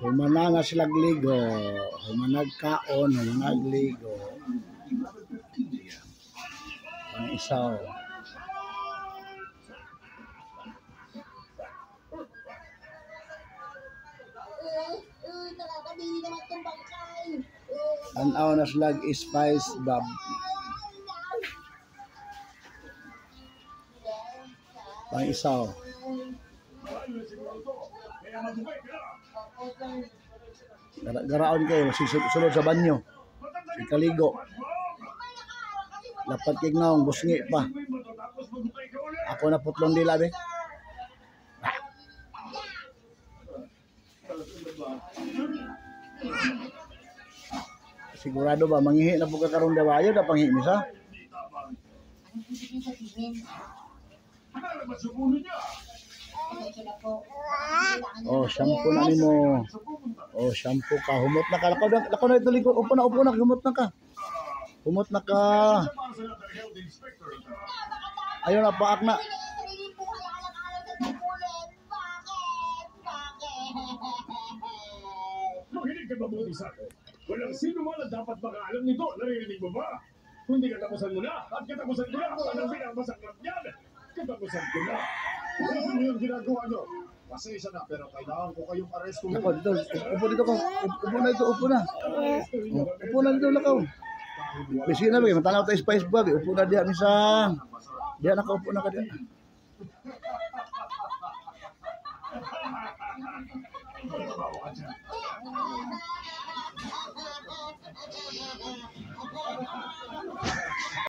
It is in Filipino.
Humana nga sila ligo. Humanag kaon, humanag ligo. Ang isaw. Tanaw na sila Spice Bob. Ang isaw. Garaon kayo, sunod sa banyo. Kaligo. Dapat kay naong busngi pa. Ako na putlong dila be. Sigurado ba manghihi na po ka karon dawayo na panghimis ha? Oh, shampoo na nimo. Oh, shampoo ka. Humot na ka. Lako na ito likod. Upo na. Humot na ka. Humot na ka. Ayun na, paak na. Makinig ka mabuti sa akin. Walang sino man ang dapat makaalam nito. Naririnig mo ba? Kundi katapusan mo na. At katapusan ko na. Anong pinagmasaklat niyan? Katapusan ko na. Ano yung ginagawa nyo? Pasensya na, pero kailangan ko kayong arresto. Ako, dito. Upo dito ko. Upo na ito. Upo na. Upo na dito, lakaw. Sige na, matanaw tayo Spice Bob. Upo na diyan isa. Diyan nakaupo na ka diyan.